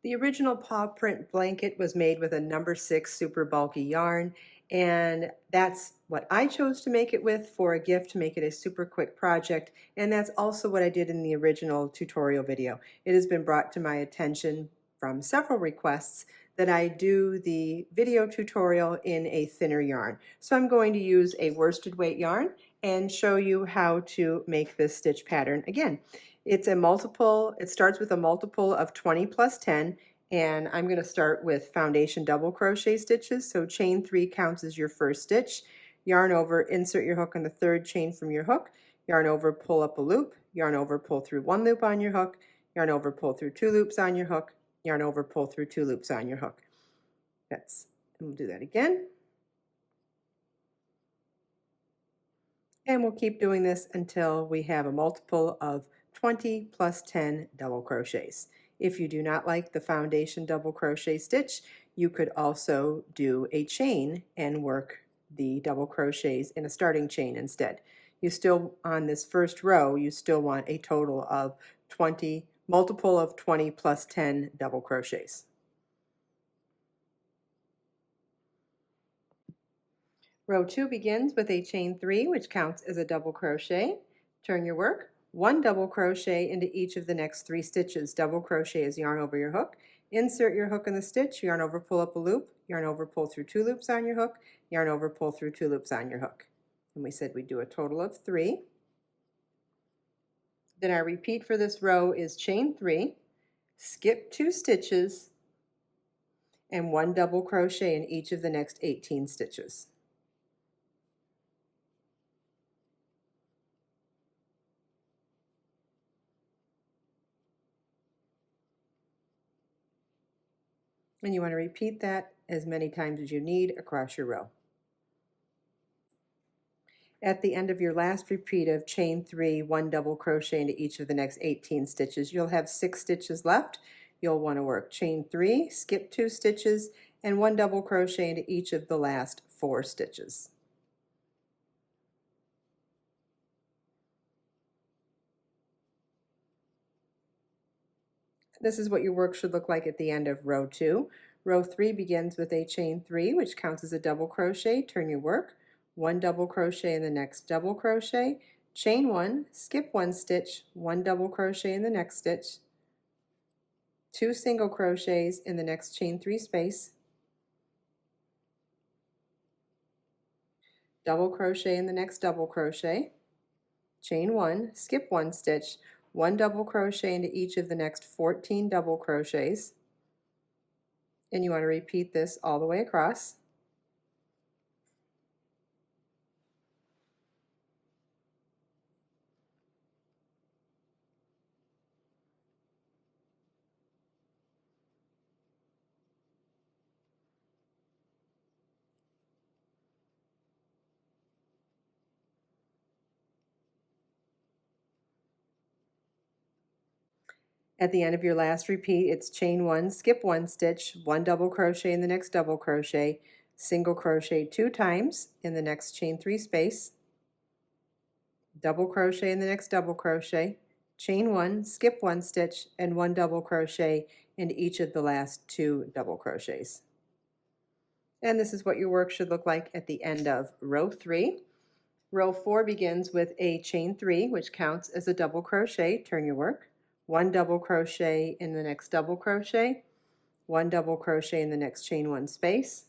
The original paw print blanket was made with a number 6 super bulky yarn, and that's what I chose to make it with for a gift to make it a super quick project, and that's also what I did in the original tutorial video. It has been brought to my attention from several requests that I do the video tutorial in a thinner yarn. So I'm going to use a worsted weight yarn and show you how to make this stitch pattern again. It's a multiple, it starts with a multiple of 20 plus 10, and I'm going to start with foundation double crochet stitches. So chain 3 counts as your first stitch. Yarn over, insert your hook in the third chain from your hook, yarn over, pull up a loop, yarn over, pull through 1 loop on your hook, yarn over, pull through 2 loops on your hook, yarn over, pull through 2 loops on your hook. And we'll do that again. And we'll keep doing this until we have a multiple of 20 plus 10 double crochets. If you do not like the foundation double crochet stitch, you could also do a chain and work the double crochets in a starting chain instead. You still, on this first row, you still want a total of 20, multiple of 20 plus 10 double crochets. Row 2 begins with a chain 3, which counts as a double crochet. Turn your work, 1 double crochet into each of the next 3 stitches. Double crochet is yarn over your hook. Insert your hook in the stitch, yarn over, pull up a loop, yarn over, pull through 2 loops on your hook, yarn over, pull through 2 loops on your hook. And we said we'd do a total of 3. Then our repeat for this row is chain 3, skip 2 stitches, and 1 double crochet in each of the next 18 stitches. And you want to repeat that as many times as you need across your row. At the end of your last repeat of chain 3, 1 double crochet into each of the next 18 stitches, you'll have 6 stitches left. You'll want to work chain 3, skip 2 stitches, and 1 double crochet into each of the last 4 stitches. This is what your work should look like at the end of row 2. Row 3 begins with a chain 3, which counts as a double crochet. Turn your work, 1 double crochet in the next double crochet, chain 1, skip 1 stitch, 1 double crochet in the next stitch, 2 single crochets in the next chain 3 space, double crochet in the next double crochet, chain 1, skip 1 stitch, 1 double crochet into each of the next 14 double crochets, and you want to repeat this all the way across. At the end of your last repeat, it's chain 1, skip 1 stitch, 1 double crochet in the next double crochet, single crochet 2 times in the next chain 3 space, double crochet in the next double crochet, chain 1, skip 1 stitch, and 1 double crochet into each of the last 2 double crochets. And this is what your work should look like at the end of row 3. Row 4 begins with a chain 3, which counts as a double crochet. Turn your work, 1 double crochet in the next double crochet, 1 double crochet in the next chain 1 space,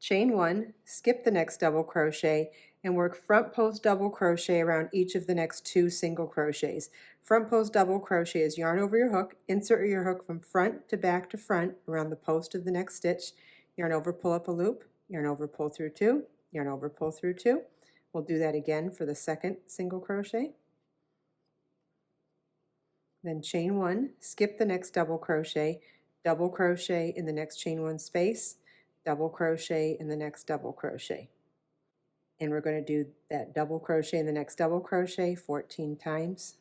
chain 1, skip the next double crochet, and work front post double crochet around each of the next 2 single crochets. Front post double crochet is yarn over your hook, insert your hook from front to back to front around the post of the next stitch, yarn over, pull up a loop, yarn over, pull through 2, yarn over, pull through 2. We'll do that again for the second single crochet. Then chain 1, skip the next double crochet in the next chain 1 space, double crochet in the next double crochet. And we're going to do that double crochet in the next double crochet 14 times.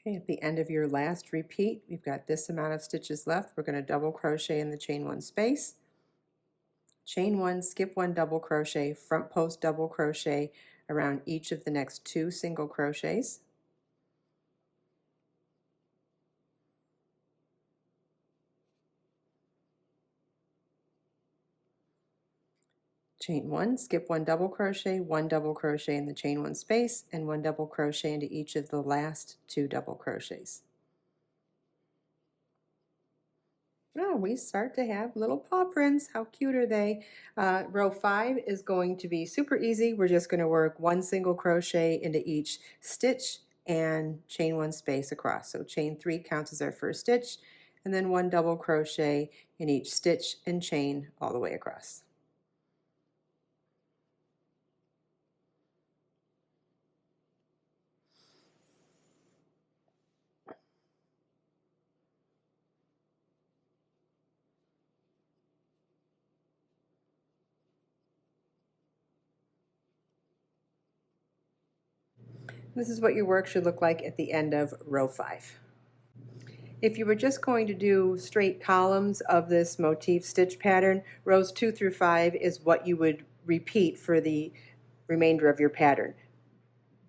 Okay, at the end of your last repeat, we've got this amount of stitches left. We're going to double crochet in the chain one space, chain one, skip one double crochet, front post double crochet around each of the next 2 single crochets. Chain one, skip one double crochet in the chain one space, and 1 double crochet into each of the last 2 double crochets. Oh, we start to have little paw prints. How cute are they? Row 5 is going to be super easy. We're just going to work 1 single crochet into each stitch and chain 1 space across. So chain 3 counts as our first stitch, and then 1 double crochet in each stitch and chain all the way across. This is what your work should look like at the end of row 5. If you were just going to do straight columns of this motif stitch pattern, rows 2 through 5 is what you would repeat for the remainder of your pattern.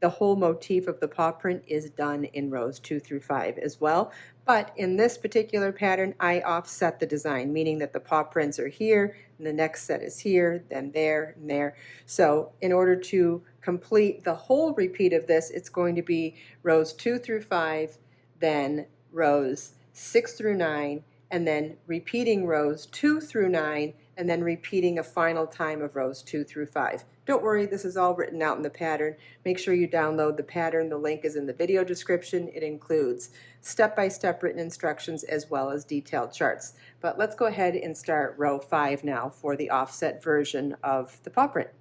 The whole motif of the paw print is done in rows 2 through 5 as well, but in this particular pattern I offset the design, meaning that the paw prints are here and the next set is here, then there and there. So in order to complete the whole repeat of this, it's going to be rows 2 through 5, then rows 6 through 9, and then repeating rows 2 through 9, and then repeating a final time of rows 2 through 5. Don't worry, this is all written out in the pattern. Make sure you download the pattern. The link is in the video description. It includes step-by-step written instructions as well as detailed charts. But let's go ahead and start row 5 now for the offset version of the paw print.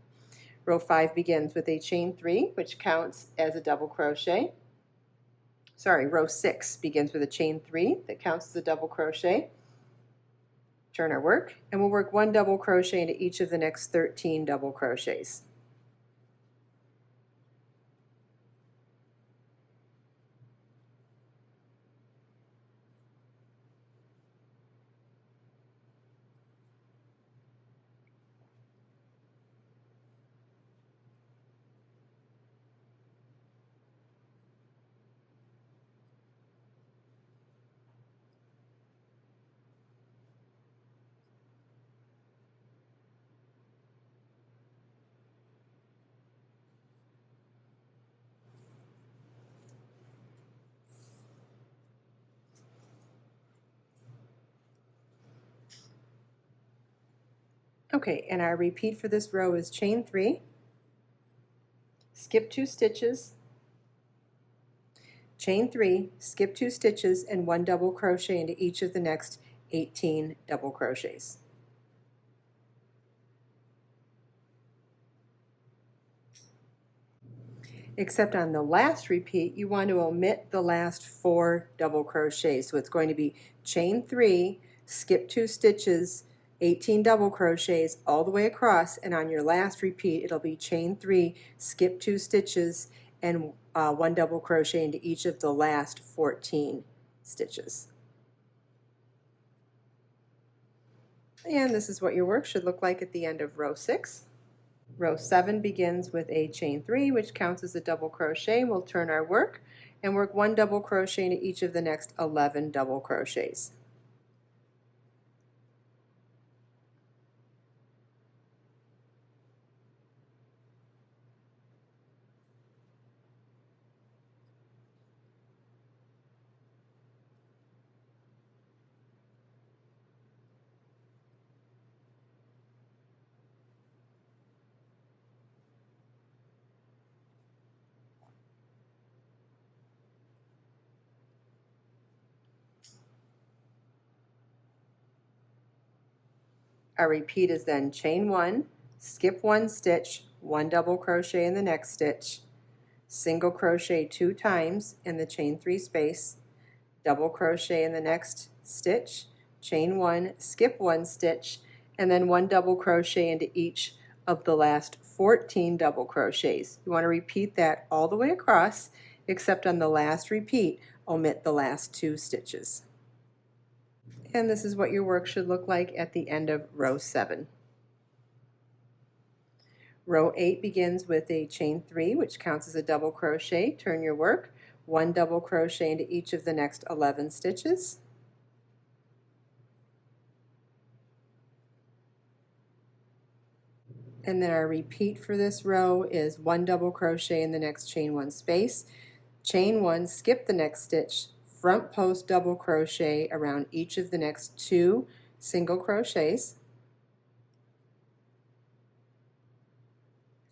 Row 5 begins with a chain 3, which counts as a double crochet. Sorry, row 6 begins with a chain 3 that counts as a double crochet. Turn our work, and we'll work 1 double crochet into each of the next 13 double crochets. Okay, and our repeat for this row is chain 3, skip 2 stitches, chain 3, skip 2 stitches, and 1 double crochet into each of the next 18 double crochets. Except on the last repeat, you want to omit the last 4 double crochets. So it's going to be chain 3, skip 2 stitches, 18 double crochets all the way across, and on your last repeat it'll be chain 3, skip 2 stitches, and 1 double crochet into each of the last 14 stitches. And this is what your work should look like at the end of row 6. Row 7 begins with a chain 3, which counts as a double crochet. We'll turn our work and work 1 double crochet into each of the next 11 double crochets. Our repeat is then chain 1, skip 1 stitch, 1 double crochet in the next stitch, single crochet 2 times in the chain 3 space, double crochet in the next stitch, chain 1, skip 1 stitch, and then 1 double crochet into each of the last 14 double crochets. You want to repeat that all the way across, except on the last repeat. omit the last 2 stitches. And this is what your work should look like at the end of row 7. Row 8 begins with a chain 3, which counts as a double crochet. Turn your work, 1 double crochet into each of the next 11 stitches. And then our repeat for this row is 1 double crochet in the next chain 1 space, chain 1, skip the next stitch, front post double crochet around each of the next 2 single crochets,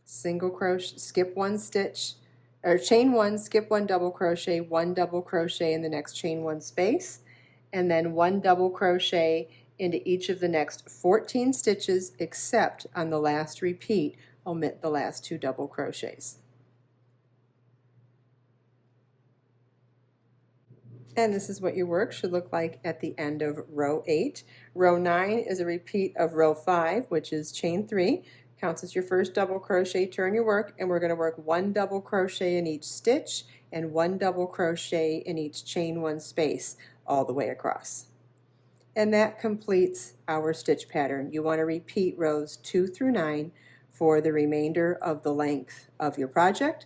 single crochet, skip 1 stitch, or chain 1, skip 1 double crochet, 1 double crochet in the next chain 1 space, and then 1 double crochet into each of the next 14 stitches, except on the last repeat, omit the last 2 double crochets. And this is what your work should look like at the end of row 8. Row 9 is a repeat of row 5, which is chain 3. Counts as your first double crochet. Turn your work, and we're going to work 1 double crochet in each stitch and 1 double crochet in each chain 1 space all the way across. And that completes our stitch pattern. You want to repeat rows 2 through 9 for the remainder of the length of your project.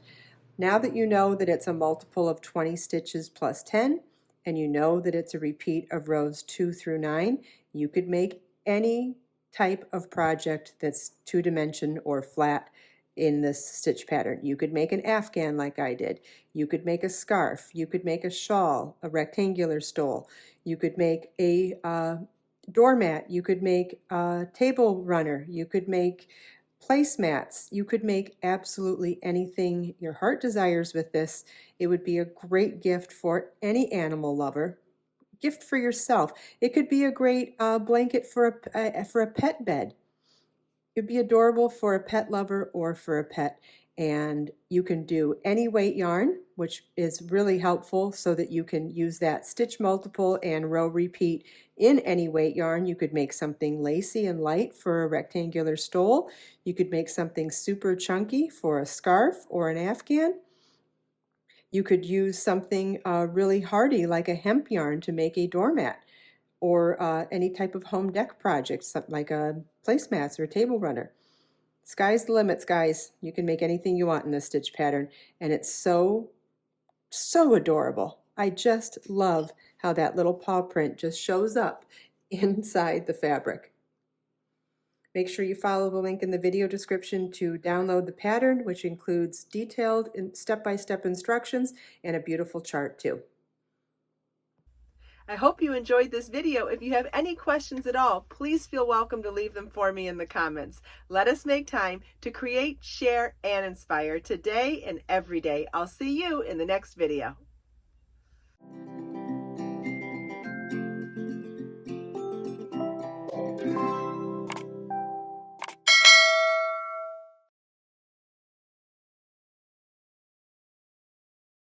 Now that you know that it's a multiple of 20 stitches plus 10, and you know that it's a repeat of rows 2 through 9, you could make any type of project that's 2-dimension or flat in this stitch pattern. You could make an afghan like I did. You could make a scarf. You could make a shawl, a rectangular stole. You could make a doormat. You could make a table runner. You could make placemats. You could make absolutely anything your heart desires with this. It would be a great gift for any animal lover. Gift for yourself. It could be a great blanket for a pet bed. It'd be adorable for a pet lover or for a pet. And you can do any weight yarn, which is really helpful so that you can use that stitch multiple and row repeat in any weight yarn. You could make something lacy and light for a rectangular stole. You could make something super chunky for a scarf or an afghan. You could use something really hardy like a hemp yarn to make a doormat, or any type of home dec project, something like a placemats or a table runner. Sky's the limits, guys. You can make anything you want in this stitch pattern, and it's so adorable. I just love how that little paw print just shows up inside the fabric. Make sure you follow the link in the video description to download the pattern, which includes detailed step-by-step instructions and a beautiful chart too. I hope you enjoyed this video. If you have any questions at all, please feel welcome to leave them for me in the comments. Let us make time to create, share, and inspire today and every day. I'll see you in the next video.